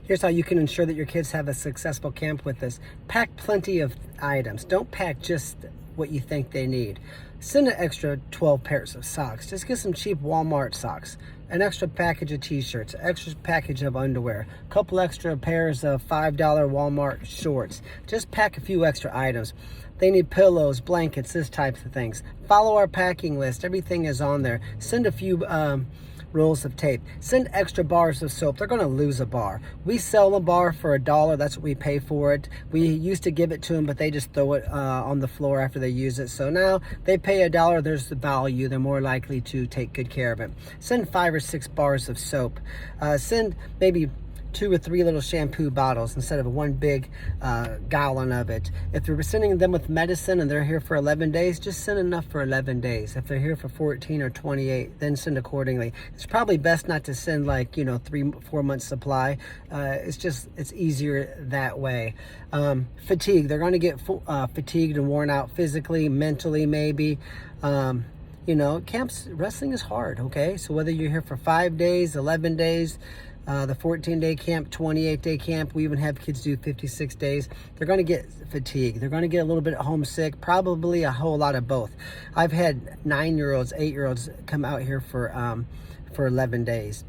Here's how you can ensure that your kids have a successful camp with this. Pack plenty of items. Don't pack just what you think they need. Send an extra 12 pairs of socks. Just get some cheap Walmart socks. An extra package of t-shirts, an extra package of underwear, a couple extra pairs of $5 Walmart shorts. Just pack a few extra items. They need pillows, blankets, this types of things. Follow our packing list. Everything is on there. Send a few rolls of tape. Send extra bars of soap. They're going to lose a bar. We sell a bar for $1. That's what we pay for it. We used to give it to them, but they just throw it on the floor after they use it. So now they pay $1. There's the value. They're more likely to take good care of it. Send 5 or 6 bars of soap. Send maybe 2 or 3 little shampoo bottles instead of one big gallon of it. If you're sending them with medicine and they're here for 11 days, just send enough for 11 days. If they're here for 14 or 28, then send accordingly. It's probably best not to send 3-4 months supply. It's easier that way. Fatigue, they're going to get fatigued and worn out physically, mentally maybe. Camps, wrestling is hard, okay? So whether you're here for 5 days, 11 days, the 14-day camp, 28-day camp, we even have kids do 56 days. They're going to get fatigued. They're going to get a little bit homesick, probably a whole lot of both. I've had 9-year-olds, 8-year-olds come out here for 11 days,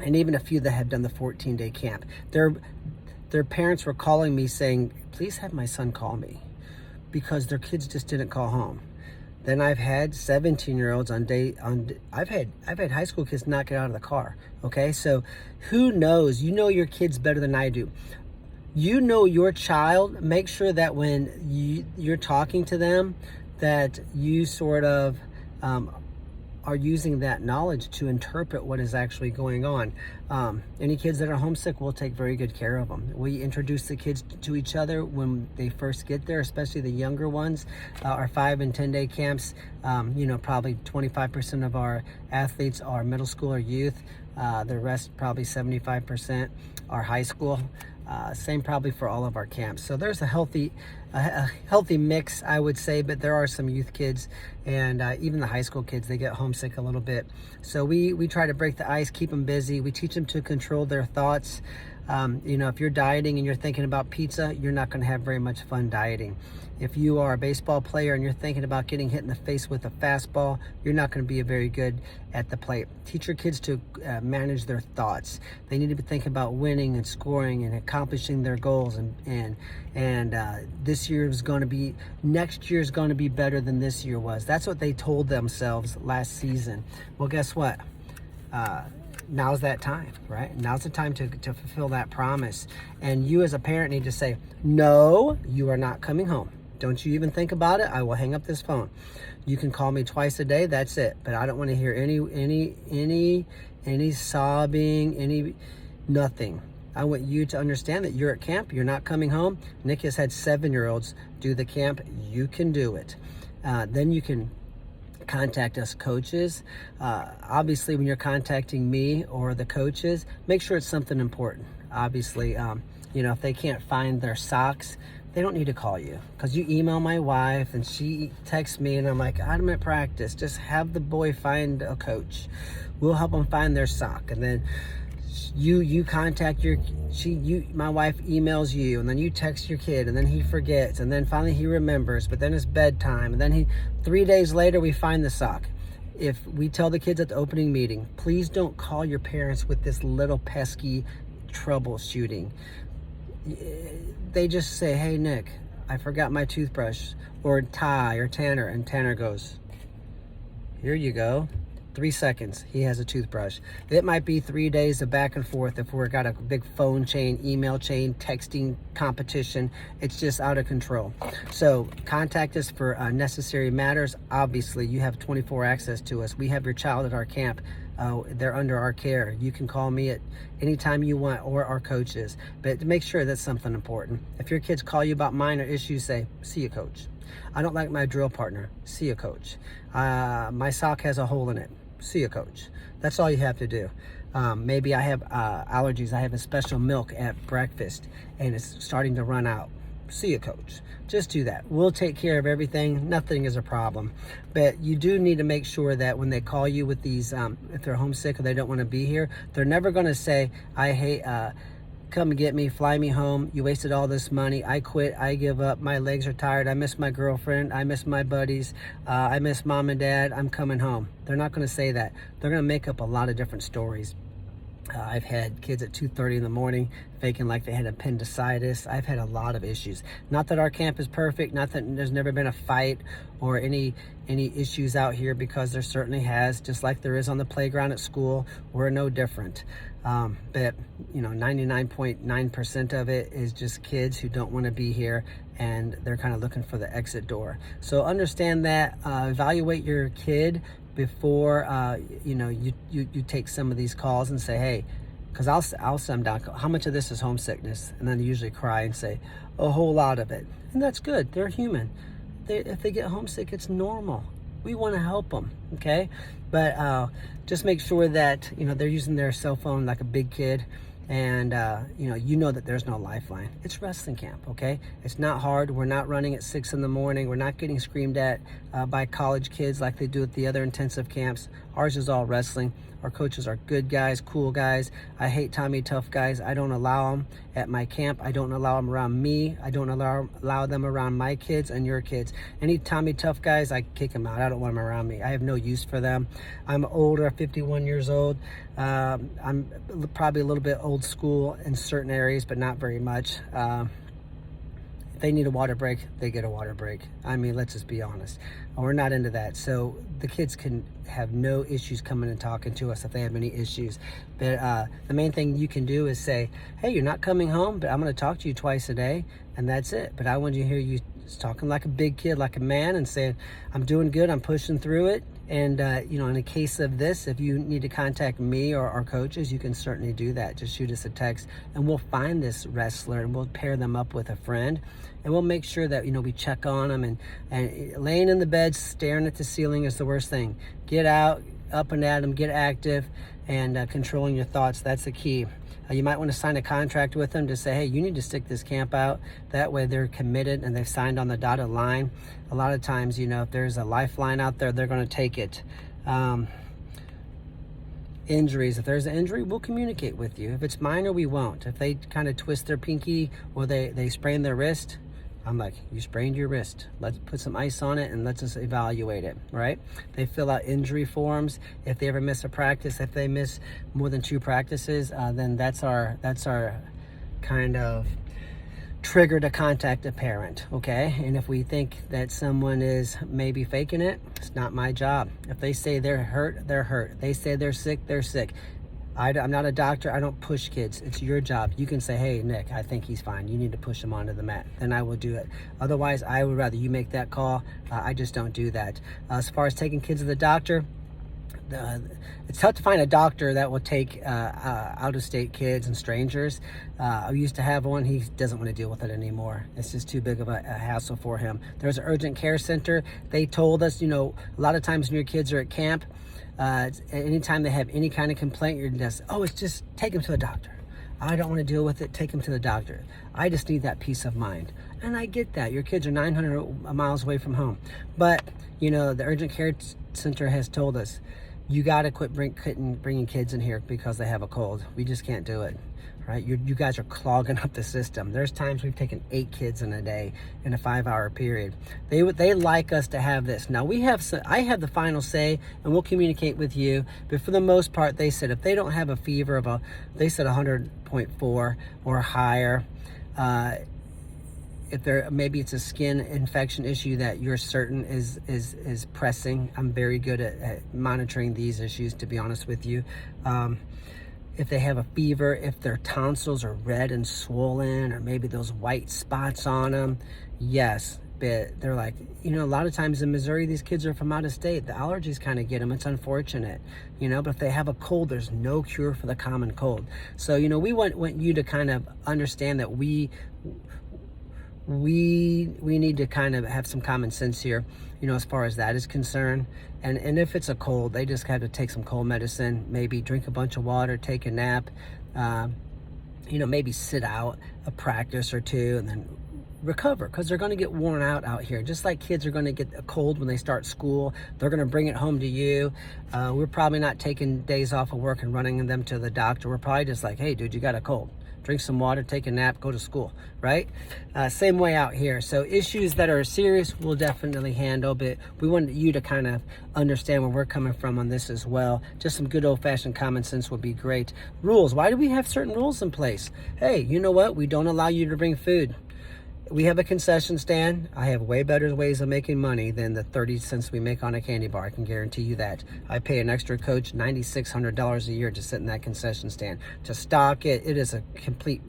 and even a few that have done the 14-day camp. Their parents were calling me saying, please have my son call me, because their kids just didn't call home. Then I've had 17-year-olds I've had high school kids not get out of the car. Okay, so who knows? You know your kids better than I do. You know your child. Make sure that when you're talking to them, that you sort of are using that knowledge to interpret what is actually going on. Any kids that are homesick, we'll take very good care of them. We introduce the kids to each other when they first get there, especially the younger ones. Our 5 and 10-day camps, probably 25% of our athletes are middle school or youth. The rest, probably 75%, are high school. Same probably for all of our camps. So there's a healthy mix, I would say, but there are some youth kids and even the high school kids, they get homesick a little bit. So we try to break the ice, keep them busy. We teach them to control their thoughts. If you're dieting and you're thinking about pizza, you're not going to have very much fun dieting. If you are a baseball player and you're thinking about getting hit in the face with a fastball, you're not going to be very good at the plate. Teach your kids to manage their thoughts. They need to be thinking about winning and scoring and accomplishing their goals. And this year is going to be, next year is going to be better than this year was. That's what they told themselves last season. Well, guess what? Now's that time, right? Now's the time to fulfill that promise. And you as a parent need to say, no, you are not coming home. Don't you even think about it. I will hang up this phone. You can call me twice a day. That's it. But I don't want to hear any sobbing, nothing. I want you to understand that you're at camp. You're not coming home. Nick has had 7-year-olds do the camp. You can do it. Then you can contact us coaches. Obviously, when you're contacting me or the coaches, make sure it's something important. Obviously, if they can't find their socks, they don't need to call you, because you email my wife and she texts me and I'm like, I'm at practice. Just have the boy find a coach. We'll help them find their sock. And then you contact my wife emails you, and then you text your kid, and then he forgets, and then finally he remembers, but then it's bedtime, and then 3 days later we find the sock. If we tell the kids at the opening meeting, please don't call your parents with this little pesky troubleshooting. They just say, hey Nick, I forgot my toothbrush, or Ty or Tanner, and Tanner goes, here you go. 3 seconds, he has a toothbrush. It might be 3 days of back and forth if we've got a big phone chain, email chain, texting competition. It's just out of control. So contact us for necessary matters. Obviously, you have 24 access to us. We have your child at our camp. They're under our care. You can call me at any time you want, or our coaches. But make sure that's something important. If your kids call you about minor issues, say, see a coach. I don't like my drill partner. See a coach. My sock has a hole in it. See a coach. That's all you have to do. Maybe I have allergies. I have a special milk at breakfast and it's starting to run out. See a coach. Just do that. We'll take care of everything. Nothing is a problem. But you do need to make sure that when they call you with these, if they're homesick or they don't want to be here, they're never going to say, I hate come and get me, fly me home. You wasted all this money. I quit. I give up. My legs are tired. I miss my girlfriend. I miss my buddies. I miss mom and dad. I'm coming home. They're not going to say that. They're going to make up a lot of different stories. I've had kids at 2:30 in the morning faking like they had appendicitis. I've had a lot of issues. Not that our camp is perfect, not that there's never been a fight or any issues out here, because there certainly has, just like there is on the playground at school. We're no different. But 99.9% of it is just kids who don't want to be here, and they're kind of looking for the exit door. So understand that, evaluate your kid before you take some of these calls and say, hey, because I'll send them down, how much of this is homesickness? And then they usually cry and say, a whole lot of it. And that's good. They're human. If they get homesick, it's normal. We want to help them, okay? But just make sure that they're using their cell phone like a big kid, and you know that there's no lifeline. It's wrestling camp, okay? It's not hard. We're not running at 6 in the morning. We're not getting screamed at by college kids like they do at the other intensive camps. Ours is all wrestling. Our coaches are good guys, cool guys. I hate Tommy Tough guys. I don't allow them at my camp. I don't allow them around me. I don't allow them around my kids and your kids. Any Tommy Tough guys, I kick them out. I don't want them around me. I have no use for them. I'm older, 51 years old. I'm probably a little bit old school in certain areas, but not very much. If they need a water break, they get a water break. I mean, let's just be honest. We're not into that. So the kids can have no issues coming and talking to us if they have any issues. But the main thing you can do is say, hey, you're not coming home, but I'm going to talk to you twice a day, and that's it. But I want you to hear you talking like a big kid, like a man, and saying, I'm doing good, I'm pushing through it. And, in a case of this, if you need to contact me or our coaches, you can certainly do that. Just shoot us a text, and we'll find this wrestler, and we'll pair them up with a friend, and we'll make sure that, we check on them. And laying in the bed, staring at the ceiling is the worst thing. Get out, up and at them, get active, and controlling your thoughts. That's the key. You might want to sign a contract with them to say, hey, you need to stick this camp out. That way they're committed and they've signed on the dotted line. A lot of times, if there's a lifeline out there, they're going to take it. Injuries, if there's an injury, we'll communicate with you. If it's minor, we won't. If they kind of twist their pinky or they sprain their wrist, I'm like, you sprained your wrist. Let's put some ice on it and let's just evaluate it, right? They fill out injury forms. If they ever miss a practice, if they miss more than 2 practices, then that's our kind of trigger to contact a parent, okay? And if we think that someone is maybe faking it, it's not my job. If they say they're hurt, they're hurt. They say they're sick, they're sick. I'm not a doctor. I don't push kids. It's your job. You can say, hey, Nick, I think he's fine. You need to push him onto the mat. Then I will do it. Otherwise, I would rather you make that call. I just don't do that. As far as taking kids to the doctor, it's tough to find a doctor that will take out-of-state kids and strangers. I used to have one. He doesn't want to deal with it anymore. It's just too big of a hassle for him. There's an urgent care center. They told us, a lot of times when your kids are at camp, anytime they have any kind of complaint, you're just, it's just take them to the doctor. I don't want to deal with it. Take them to the doctor. I just need that peace of mind. And I get that. Your kids are 900 miles away from home. But, the urgent care center has told us, you got to quit bringing kids in here because they have a cold. We just can't do it, right? You guys are clogging up the system. There's times we've taken 8 kids in a day in a 5-hour period. They like us to have this. Now I have the final say, and we'll communicate with you. But for the most part, they said if they don't have a fever of they said 100.4 or higher. If maybe it's a skin infection issue that you're certain is pressing. I'm very good at monitoring these issues, to be honest with you. If they have a fever, if their tonsils are red and swollen, or maybe those white spots on them, yes. But they're like, a lot of times in Missouri, these kids are from out of state. The allergies kind of get them. It's unfortunate, but if they have a cold, there's no cure for the common cold. So, we want you to kind of understand that we need to kind of have some common sense here, as far as that is concerned. And if it's a cold, they just have to take some cold medicine, maybe drink a bunch of water, take a nap, maybe sit out a practice or 2 and then recover, because they're going to get worn out here. Just like kids are going to get a cold when they start school, they're going to bring it home to you. We're probably not taking days off of work and running them to the doctor. We're probably just like, hey, dude, you got a cold. drink some water, take a nap, go to school, right? Same way out here. So issues that are serious, we'll definitely handle, but we want you to kind of understand where we're coming from on this as well. Just some good old-fashioned common sense would be great. Rules. Why do we have certain rules in place? Hey, you know what? We don't allow you to bring food. We have a concession stand. I have way better ways of making money than the 30 cents we make on a candy bar. I can guarantee you that. I pay an extra coach $9,600 a year to sit in that concession stand. To stock it, it is a complete,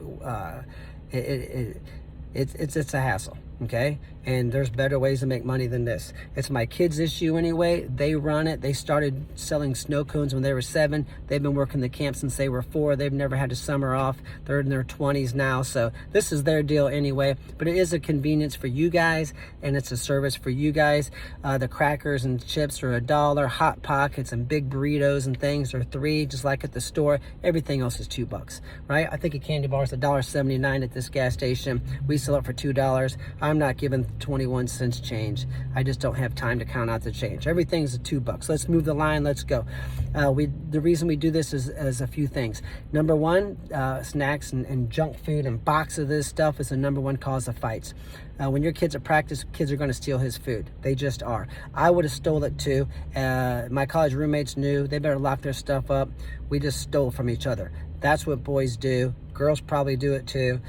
it's a hassle, okay? And there's better ways to make money than this. It's my kids' issue anyway. They run it. They started selling snow cones when they were 7. They've been working the camp since they were 4. They've never had a summer off. They're in their 20s now, so this is their deal anyway. But it is a convenience for you guys, and it's a service for you guys. The crackers and chips are $1. Hot Pockets and big burritos and things are $3, just like at the store. Everything else is $2, right? I think a candy bar is $1.79 at this gas station. We sell it for $2. I'm not giving 21 cents change. I just don't have time to count out the change. Everything's $2. Let's move the line. Let's go. The reason we do this is a few things. Number one, snacks and junk food and box of this stuff is the number one cause of fights. When your kid's at practice, kids are going to steal his food. They just are. I would have stole it too. My college roommates knew. They better lock their stuff up. We just stole from each other. That's what boys do. Girls probably do it too.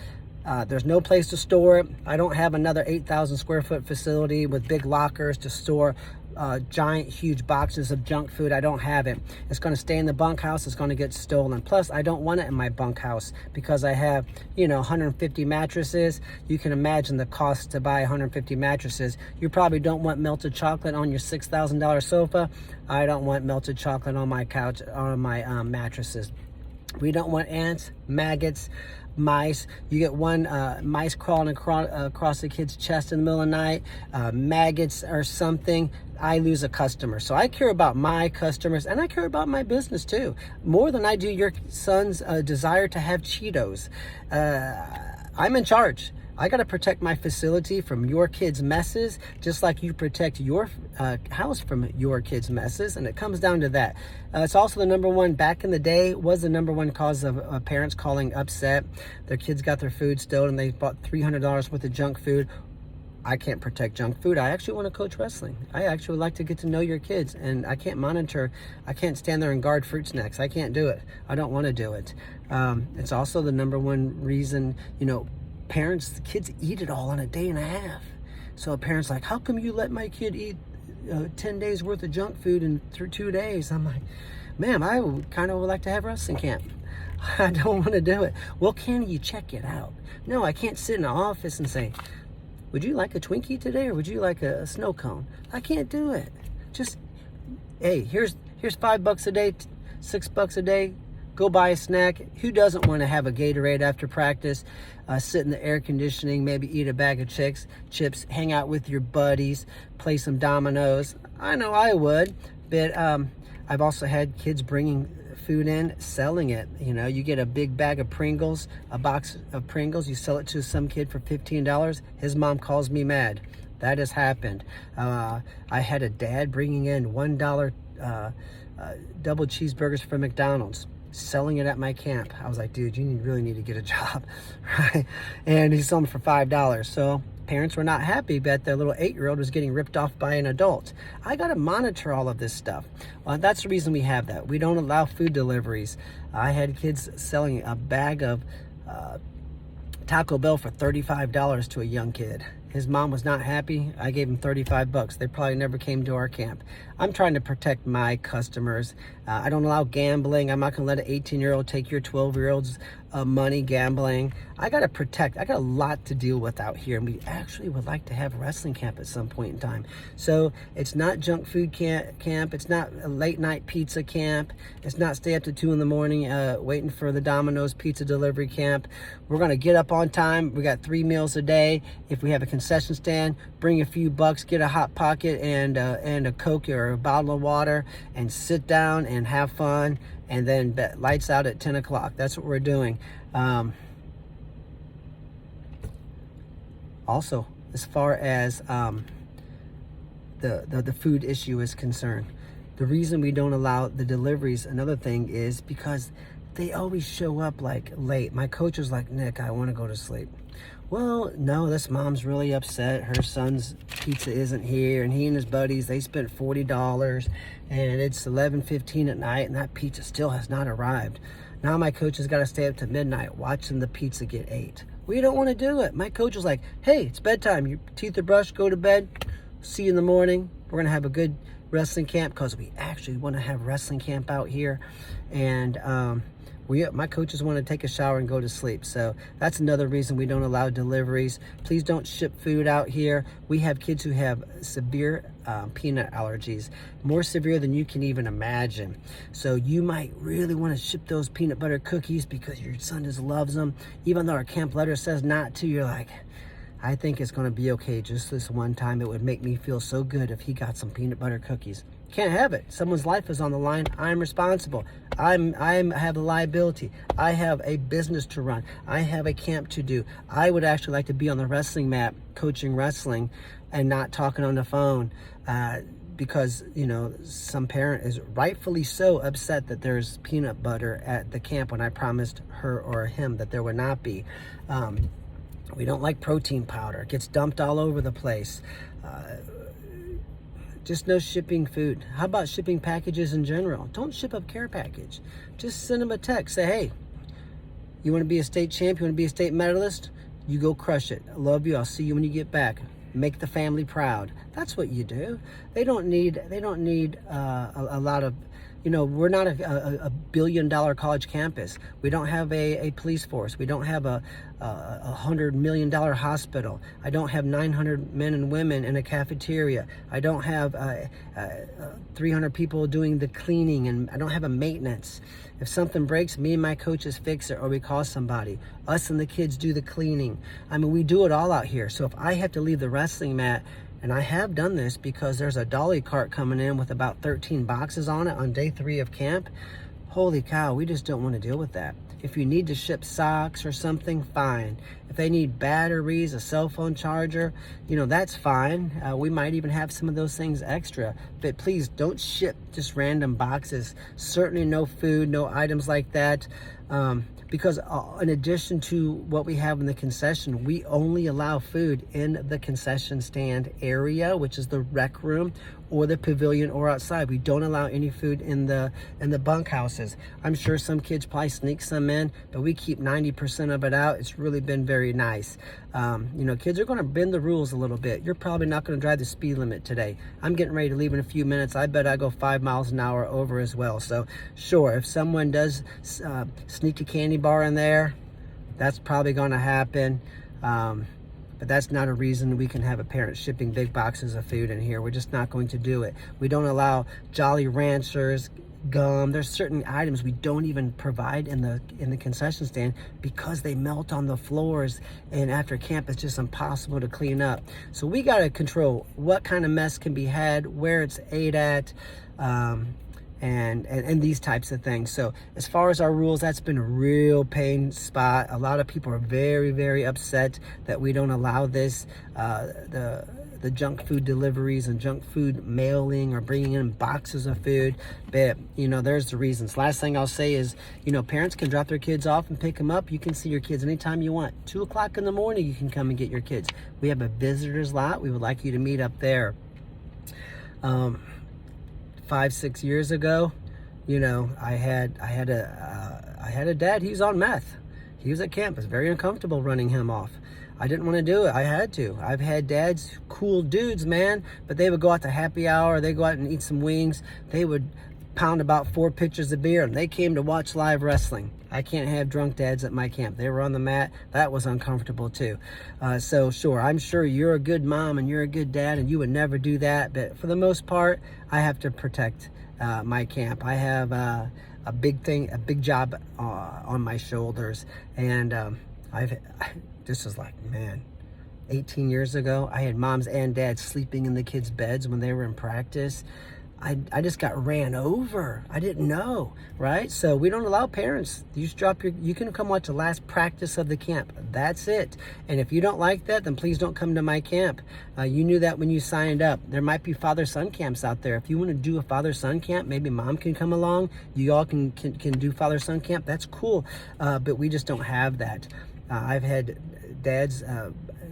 There's no place to store it. I don't have another 8,000 square foot facility with big lockers to store giant, huge boxes of junk food. I don't have it. It's going to stay in the bunkhouse. It's going to get stolen. Plus, I don't want it in my bunkhouse because I have, 150 mattresses. You can imagine the cost to buy 150 mattresses. You probably don't want melted chocolate on your $6,000 sofa. I don't want melted chocolate on my couch, on my mattresses. We don't want ants, maggots, mice. You get one mice crawling across the kid's chest in the middle of the night, maggots or something, I lose a customer. So I care about my customers, and I care about my business too, more than I do your son's desire to have Cheetos. I'm in charge. I got to protect my facility from your kids' messes, just like you protect your house from your kids' messes, and it comes down to that. It's also the number one, back in the day, was the number one cause of parents calling upset. Their kids got their food stolen, and they bought $300 worth of junk food. I can't protect junk food. I actually want to coach wrestling. I actually would like to get to know your kids, and I can't monitor. I can't stand there and guard fruit snacks. I can't do it. I don't want to do it. It's also the number one reason, parents, kids eat it all in a day and a half. So a parent's like, how come you let my kid eat 10 days worth of junk food in 2 days? I'm like, ma'am, I kind of would like to have wrestling camp. I don't want to do it. Well, can you check it out? No, I can't sit in an office and say, would you like a Twinkie today, or would you like a snow cone? I can't do it. Just, hey, here's $5 a day, $6 a day. Go buy a snack. Who doesn't want to have a Gatorade after practice, sit in the air conditioning, maybe eat a bag of chips, hang out with your buddies, play some dominoes? I know I would, but I've also had kids bringing food in, selling it. You get a big bag of Pringles, a box of Pringles, you sell it to some kid for $15. His mom calls me mad. That has happened. I had a dad bringing in $1 double cheeseburgers from McDonald's, selling it at my camp. I was like, dude, you really need to get a job, right? And he sold them for $5. So parents were not happy that their little 8-year-old was getting ripped off by an adult. I got to monitor all of this stuff. That's the reason we have that. We don't allow food deliveries. I had kids selling a bag of Taco Bell for $35 to a young kid. His mom was not happy. I gave him $35. They probably never came to our camp. I'm trying to protect my customers. I don't allow gambling. I'm not going to let an 18-year-old take your 12-year-old's money gambling. I got a lot to deal with out here, and we actually would like to have wrestling camp at some point in time. So it's not junk food camp. It's not a late night pizza camp. It's not stay up to 2 in the morning waiting for the Domino's pizza delivery camp. We're going to get up on time. We got 3 meals a day. If we have a concession stand, bring a few bucks, get a Hot Pocket and a Coke or a bottle of water, and sit down and have fun, and then lights out at 10 o'clock. That's what we're doing. Also, as far as the food issue is concerned, the reason we don't allow the deliveries, another thing, is because they always show up like late. My coach was like, Nick, I want to go to sleep. Well, no, this mom's really upset. Her son's pizza isn't here, and he and his buddies, they spent $40, and it's 11:15 at night, and that pizza still has not arrived. Now my coach has got to stay up to midnight watching the pizza get ate. We don't want to do it. My coach was like, hey, it's bedtime. Your teeth are brushed, go to bed. See you in the morning. We're going to have a good wrestling camp, because we actually want to have wrestling camp out here. And my coaches want to take a shower and go to sleep. So that's another reason we don't allow deliveries. Please don't ship food out here. We have kids who have severe peanut allergies, more severe than you can even imagine. So you might really want to ship those peanut butter cookies because your son just loves them. Even though our camp letter says not to, you're like, I think it's going to be okay just this one time. It would make me feel so good if he got some peanut butter cookies. Can't have it. Someone's life is on the line. I'm responsible. I have a liability. I have a business to run. I have a camp to do. I would actually like to be on the wrestling mat coaching wrestling and not talking on the phone, because, you know, some parent is rightfully so upset that there's peanut butter at the camp when I promised her or him that there would not be. We don't like protein powder. It gets dumped all over the place. Just no shipping food. How about shipping packages in general? Don't ship a care package. Just send them a text. Say, hey, you want to be a state champ? You want to be a state medalist? You go crush it. I love you. I'll see you when you get back. Make the family proud. That's what you do. They don't need a lot of, you know, we're not a billion-dollar college campus. We don't have a police force. We don't have a $100 million hospital. I don't have 900 men and women in a cafeteria. I don't have 300 people doing the cleaning, and I don't have a maintenance. If something breaks, me and my coaches fix it, or we call somebody. Us and the kids do the cleaning. I mean, we do it all out here. So if I have to leave the wrestling mat, and I have done this because there's a dolly cart coming in with about 13 boxes on it on day 3 of camp. Holy cow, we just don't want to deal with that. If you need to ship socks or something, fine. If they need batteries, a cell phone charger, you know, that's fine. We might even have some of those things extra. But please don't ship just random boxes. Certainly no food, no items like that. Because in addition to what we have in the concession, we only allow food in the concession stand area, which is the rec room or the pavilion or outside. We don't allow any food in the bunkhouses. I'm sure some kids probably sneak some in, but we keep 90% of it out. It's really been very nice. You know, kids are going to bend the rules a little bit. You're probably not going to drive the speed limit today. I'm getting ready to leave in a few minutes. I bet I go 5 miles an hour over as well. So sure, if someone does sneak a candy bar in there, that's probably going to happen. But that's not a reason we can have a parent shipping big boxes of food in here. We're just not going to do it. We don't allow Jolly Ranchers, gum. There's certain items we don't even provide in the concession stand because they melt on the floors, and after camp it's just impossible to clean up. So we got to control what kind of mess can be had, where it's ate at, and these types of things. So as far as our rules, that's been a real pain spot. A lot of people are very, very upset that we don't allow this. The junk food deliveries and junk food mailing or bringing in boxes of food. But, you know, there's the reasons. Last thing I'll say is, you know, parents can drop their kids off and pick them up. You can see your kids anytime you want. 2 o'clock in the morning, you can come and get your kids. We have a visitor's lot. We would like you to meet up there. 5-6 years ago, you know, I had a dad. He was on meth. He was at campus, very uncomfortable running him off. I didn't want to do it. I had to. I've had dads, cool dudes, man, but they would go out to happy hour. They go out and eat some wings. They would pound about 4 pitchers of beer, and they came to watch live wrestling. I can't have drunk dads at my camp. They were on the mat. That was uncomfortable too. So sure, I'm sure you're a good mom and you're a good dad and you would never do that. But for the most part, I have to protect my camp. I have a big job on my shoulders. And this is like, man, 18 years ago, I had moms and dads sleeping in the kids' beds when they were in practice. I just got ran over. I didn't know, right? So we don't allow parents. You can come watch the last practice of the camp. That's it. And if you don't like that, then please don't come to my camp. You knew that when you signed up. There might be father-son camps out there. If you want to do a father-son camp, maybe mom can come along. You all can do father-son camp. That's cool. But we just don't have that. I've had dads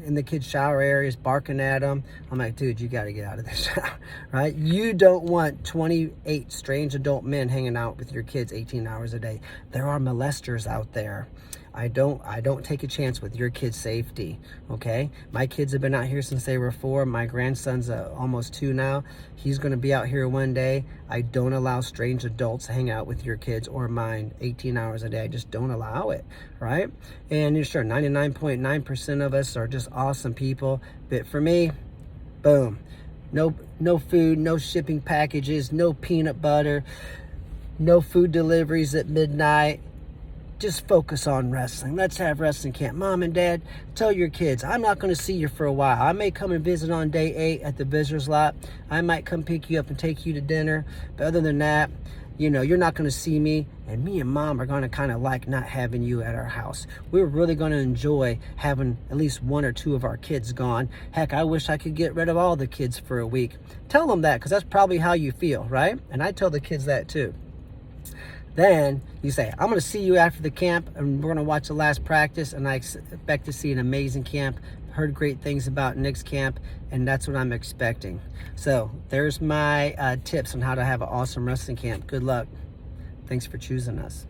in the kids' shower areas barking at them. I'm like, dude, you got to get out of the shower, right? You don't want 28 strange adult men hanging out with your kids 18 hours a day. There are molesters out there. I don't take a chance with your kids' safety, okay? My kids have been out here since they were 4. My grandson's almost 2 now. He's going to be out here one day. I don't allow strange adults to hang out with your kids or mine 18 hours a day. I just don't allow it, right? And you're sure 99.9% of us are just awesome people. But for me, boom, no food, no shipping packages, no peanut butter, no food deliveries at midnight. Just focus on wrestling. Let's have wrestling camp. Mom and Dad, tell your kids, I'm not going to see you for a while. I may come and visit on day 8 at the visitor's lot. I might come pick you up and take you to dinner. But other than that, you know, you're not going to see me. And me and Mom are going to kind of like not having you at our house. We're really going to enjoy having at least 1 or 2 of our kids gone. Heck, I wish I could get rid of all the kids for a week. Tell them that, because that's probably how you feel, right? And I tell the kids that too. Then you say, I'm going to see you after the camp, and we're going to watch the last practice, and I expect to see an amazing camp. Heard great things about Nick's camp, and that's what I'm expecting. So there's my tips on how to have an awesome wrestling camp. Good luck. Thanks for choosing us.